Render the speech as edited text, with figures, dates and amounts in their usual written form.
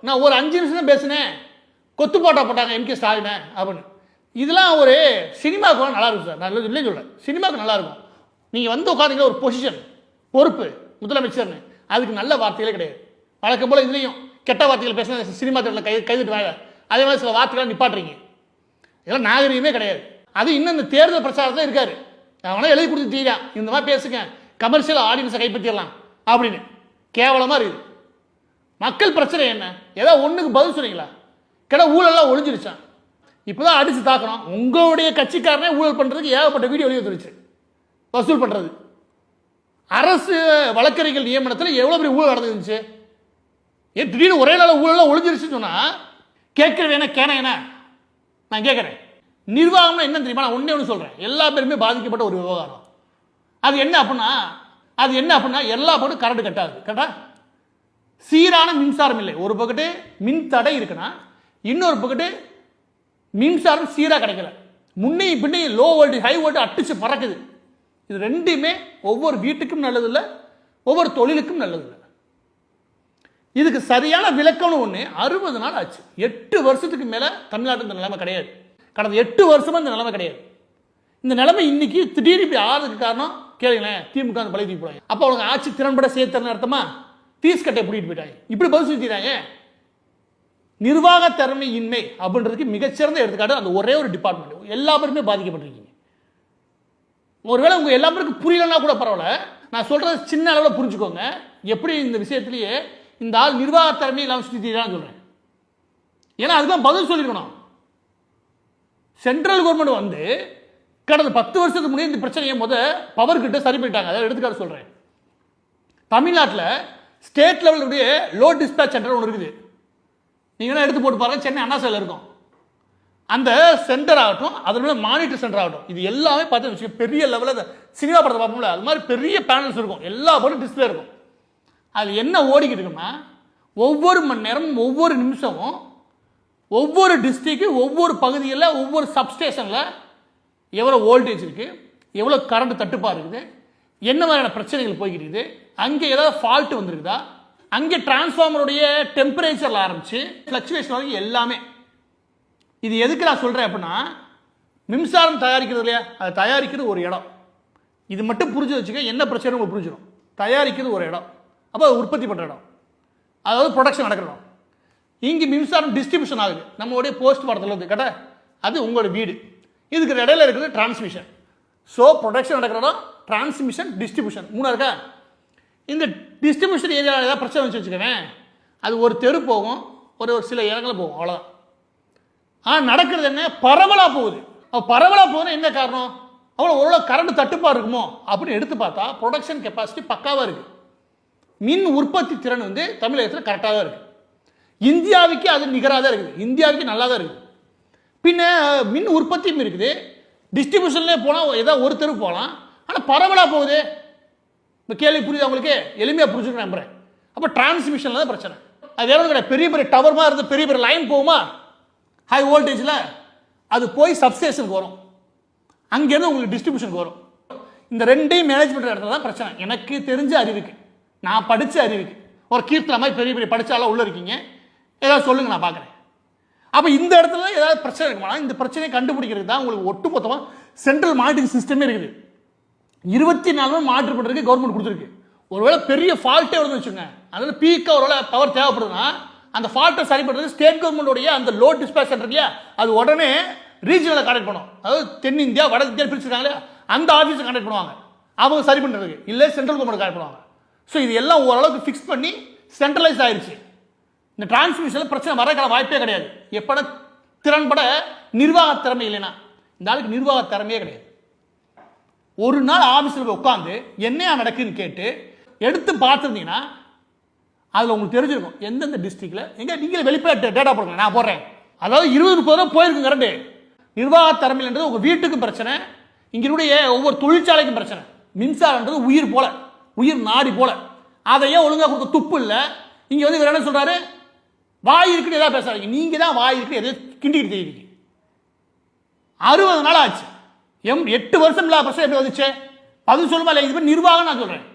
நான் ஒரு 5 நிமிஷம் தான் பேசினேன், கொத்து போட்டா போட்டாங்க எம்கே ஸ்டாலினை அப்படின்னு. இதெல்லாம் ஒரு சினிமாவுக்கு நல்லா இருக்கும் சார், நல்லது இல்லைன்னு சொல்கிறேன். சினிமாவுக்கு நல்லா இருக்கும். நீங்கள் வந்து உட்காந்துங்க ஒரு பொசிஷன், பொறுப்பு முதலமைச்சர்னு, அதுக்கு நல்ல வார்த்தைகளே கிடையாது. வழக்கம் போல் இதுலேயும் கெட்ட வார்த்தைகள் பேசினா சினிமா தேட்டரில் கைதிட்டு வாங்க, அதே மாதிரி சில வார்த்தைகளை நிப்பாட்டுறீங்க. இதெல்லாம் நாகரீகமே கிடையாது. அது இன்னும் இந்த தேர்தல் பிரச்சாரத்தில் இருக்காரு. அவனா எழுதி கொடுத்து தீரா இந்த மாதிரி பேசுங்க, கமர்ஷியல் ஆடியன்ஸை கைப்பற்றிடலாம் அப்படின்னு கேவலமாக இருக்குது. மக்கள் பிரச்சனை என்ன? ஏதாவது ஒன்றுக்கு பதில் சொன்னீங்களா? ஊழல்லாம் ஒழிஞ்சிருச்சான். இப்போதான் அடித்து தாக்கணும். உங்களுடைய கட்சிக்காரனே ஊழல் பண்ணுறதுக்கு ஏகப்பட்ட வீடியோ வெளியே வந்துருச்சு. வசூல் பண்ணுறது, அரசு வழக்கறிஞர்கள் நியமனத்தில் எவ்வளோ பெரிய ஊழல் நடந்துருந்துச்சு. ஏன் திடீர்னு ஒரே நாள் ஊழலாம் ஒழிஞ்சிருச்சுன்னு சொன்னால் கேட்குற வேணா கேன என்ன நான் கேட்குறேன். நிர்வாகம்னா என்ன தெரியுமா? நான் ஒன்றே ஒன்று சொல்கிறேன், எல்லா பேருமே பாதிக்கப்பட்ட ஒரு விவகாரம். அது என்ன அப்படின்னா எல்லா பக்கமும் கரண்ட் கட்டாது. கரெக்டா? சீரான மின்சாரம் இல்லை. ஒரு பக்கத்து மின் தடை இருக்குன்னா இன்னொரு பக்கத்து மின்சாரம் சீராக கிடைக்கல. முன்னையும் பின்னையும் லோ வோல்டேஜ் ஹை வோல்டேஜ் அடிச்சு பறக்குது. இது ரெண்டுமே ஒவ்வொரு வீட்டுக்கும் நல்லதில்லை, ஒவ்வொரு தொழிலுக்கும் நல்லதில்லை. இதுக்கு சரியான விளக்கம்னு ஒன்று 60 நாள் ஆச்சு. 8 வருஷத்துக்கு மேலே தமிழ்நாட்டில் இந்த நிலைமை கிடையாது. கடந்த 8 வருஷமா இந்த நிலைமை கிடையாது. இந்த நிலைமை இன்னைக்கு திடீர்னு இப்படி ஆறதுக்கு காரணம் கேளுங்களேன், திமுக அந்த பழைய தூக்கி போறாங்க. அப்போ அவங்க ஆட்சி திறன்பட சேர்த்தன்னு அர்த்தமா? பீஸ் கட்டை பிடிட்டு போயிட்டாங்க. இப்படி பதில் செஞ்சுறாங்க. நிர்வாக திறமை இன்மை அப்படின்றதுக்கு மிகச்சிறந்த எடுத்துக்காட்டு அந்த ஒரே ஒரு டிபார்ட்மெண்ட். எல்லா பேருமே பாதிக்கப்பட்டிருக்கீங்க. ஒருவேளை உங்க எல்லா பேருக்கும் புரியலன்னா கூட பரவாயில்ல, நான் சொல்றது சின்ன அளவில் புரிஞ்சுக்கோங்க. எப்படி இந்த விஷயத்திலேயே இந்த ஆள் நிர்வாக திறமை இல்லாமல் சுற்றிதான் சொல்றேன். ஏன்னா அதுதான் பதில் சொல்லிருக்கணும். சென்ட்ரல் கவர்மெண்ட் வந்து கடந்த 10 வருஷத்துக்கு முன்னாடி இந்த பிரச்சனையை பவர் கிட்ட சரி பண்ணிட்டாங்க. அதை எடுத்துக்காட்டு சொல்றேன். தமிழ்நாட்டில் ஸ்டேட் லெவலுடைய லோ டிஸ்பேச் சென்டர் ஒன்று இருக்குது. நீங்க எடுத்து போட்டு பாருங்க, சென்னை அண்ணா சாலையில் இருக்கும். அந்த சென்டர் ஆகட்டும், அதோட மானிட்டர் சென்டர் ஆகட்டும், இது எல்லாமே பார்த்தீங்கன்னா பெரிய லெவலில் சினிமா படத்தை பார்ப்போம்ல, அது மாதிரி பெரிய பேனல்ஸ் இருக்கும். எல்லா படம் டிஸ்பிளே இருக்கும். அது என்ன ஓடிக்கிட்டு இருக்குன்னா ஒவ்வொரு மணி நேரமும் ஒவ்வொரு நிமிஷமும் ஒவ்வொரு டிஸ்ட்ரிக்ட் ஒவ்வொரு பகுதியில் ஒவ்வொரு சப்ஸ்டேஷனில் எவ்வளோ வோல்டேஜ் இருக்குது, எவ்வளோ கரண்ட் தட்டுப்பாடு இருக்குது, என்ன மாதிரியான பிரச்சனைகள் போய்கிட்டு இருக்குது, அங்கே ஏதாவது ஃபால்ட் வந்துருக்குதா, அங்கே டிரான்ஸ்ஃபார்மருடைய டெம்பரேச்சரில் ஆரம்பித்து ஃப்ளக்சுவேஷன் வரைக்கும் எல்லாமே. இது எதுக்கு நான் சொல்கிறேன் அப்படின்னா, மின்சாரம் தயாரிக்கிறது இல்லையா, அது தயாரிக்கிறது ஒரு இடம். இது மட்டும் புரிஞ்சு வச்சுக்க, என்ன பிரச்சனை உங்களுக்கு புரிஞ்சிடும். தயாரிக்கிறது ஒரு இடம், அப்போ அது உற்பத்தி பண்ணுற இடம், அதாவது ப்ரொடக்ஷன் நடக்கிற இடம். இங்கே மின்சாரம் டிஸ்ட்ரிபியூஷன் ஆகுது. நம்மளுடைய போஸ்ட் படத்தில் இருந்து கடை, அது உங்களோட வீடு. இதுக்கு இடையில இருக்கிறது டிரான்ஸ்மிஷன். ஸோ ப்ரொடக்ஷன் நடக்கிற இடம், டிரான்ஸ்மிஷன், டிஸ்ட்ரிபியூஷன் 3 இருக்கா. இந்த டிஸ்ட்ரிபியூஷன் ஏரியாவில் ஏதாவது பிரச்சனை வச்சு வச்சுக்கவேன், அது ஒரு தெரு போகும், ஒரு சில இடங்களில் போகும், அவ்வளோதான். ஆனால் நடக்கிறது என்ன, பரவலாக போகுது. பரவலாக போகுதுன்னா என்ன காரணம்? அவ்வளோ ஓரளவு கரண்ட் தட்டுப்பாடு இருக்குமோ அப்படின்னு எடுத்து பார்த்தா ப்ரொடக்ஷன் கெப்பாசிட்டி பக்காவாக இருக்குது. மின் உற்பத்தி திறன் வந்து தமிழகத்தில் கரெக்டாக தான் இருக்குது. இந்தியாவுக்கு அது நிகராக தான் இருக்குது. இந்தியாவுக்கு நல்லா தான் இருக்குது. பின்ன மின் உற்பத்தியும் இருக்குது, டிஸ்ட்ரிபியூஷன்லேயே போனால் ஏதாவது ஒரு தெரு போகலாம். ஆனால் பரவலாக போகுது. இப்போ கேள்வி புரியுது உங்களுக்கு? எளிமையாக புரிஞ்சுக்க நம்புறேன். அப்போ டிரான்ஸ்மிஷனில் தான் பிரச்சனை. அது வேற கிடையாது. பெரிய பெரிய டவர் மாதிரி இருந்து பெரிய பெரிய லைன் போகுமா ஹை வோல்டேஜில், அது போய் சப்ஸ்டேஷனுக்கு வரும், அங்கேருந்து உங்களுக்கு டிஸ்ட்ரிபியூஷனுக்கு வரும். இந்த ரெண்டையும் மேனேஜ் பண்ணுற இடத்துல தான் பிரச்சனை. எனக்கு தெரிஞ்ச அறிவுக்கு, நான் படித்த அறிவுக்கு, ஒரு கீர்த்தனை மாதிரி பெரிய பெரிய படித்தாலும் உள்ளே இருக்கீங்க, ஏதாவது சொல்லுங்க, நான் பார்க்குறேன். அப்போ இந்த இடத்துல ஏதாவது பிரச்சனை இருக்குமா? இந்த பிரச்சனையை கண்டுபிடிக்கிறது தான் உங்களுக்கு ஒட்டுமொத்தமாக சென்ட்ரல் மானிட்டரிங் சிஸ்டமே இருக்குது. 24 மணி மானிட்டர் பண்ணுறதுக்கு கவர்மெண்ட் கொடுத்துருக்கு. ஒருவேளை பெரிய ஃபால்ட்டே வருதுன்னு வச்சுங்க, அதாவது பீக்காக ஒருவேளை பவர் தேவைப்படுதுன்னா அந்த ஃபால்ட்டை சரி பண்ணுறது ஸ்டேட் கவர்மெண்ட்டுடைய அந்த லோ டிஸ்பேச் சென்டர் இல்லையா, அது உடனே ரீஜனலை கான்டாக்ட் பண்ணும். அதாவது தென்னிந்தியா வட இந்தியா பிரிச்சுருக்காங்களே, அந்த ஆஃபீஸை கான்டாக்ட் பண்ணுவாங்க அவங்க சரி பண்ணுறதுக்கு, இல்லை சென்ட்ரல் கவர்மெண்ட் கான்டாக்ட் பண்ணுவாங்க. ஸோ இது எல்லாம் ஓரளவுக்கு ஃபிக்ஸ் பண்ணி சென்ட்ரலைஸ் ஆயிடுச்சு. இந்த டிரான்ஸ்மிஷனில் பிரச்சனை வரக்கான வாய்ப்பே கிடையாது. எப்பட திறன்பட நிர்வாக திறமை இல்லைன்னா, இந்த ஆளுக்கு நிர்வாக திறமையே கிடையாது. ஒரு நாள் ஆஃபீஸில் போய் உட்காந்து என்னையா நடக்குதுன்னு கேட்டு எடுத்து பார்த்துருந்தீங்கன்னா அதில் உங்களுக்கு தெரிஞ்சிருக்கும் எந்தெந்த டிஸ்ட்ரிக்டில் எங்கே நீங்களே வெளிப்படையாக டேட்டா போடுங்க, நான் போடுறேன். அதாவது 20-30 போயிருக்கு கரண்ட். நிர்வாக திறமைன்றது உங்கள் வீட்டுக்கும் பிரச்சனை, இங்களுடைய ஒவ்வொரு தொழிற்சாலைக்கும் பிரச்சனை. மின்சாரன்றது உயிர் போல, உயிர் நாடி போல, அதையே ஒழுங்காக கொடுக்க துப்பு இல்லை. இங்கே வந்து இவர் என்ன சொல்கிறாரு, வாய் இருக்குன்னு எதாவது பேசுறாங்க. நீங்கள் தான் வாய் இருக்குன்னு எதாவது கிண்டிக்கிட்டு தெரியுங்க. 60 நாள் ஆச்சு. 8 வருஷம் இல்லாத பிரச்சனை எப்படி வந்துச்சு? பதில் சொல்லுமா இல்லை? இது நிர்வாகம் நான் சொல்கிறேன்.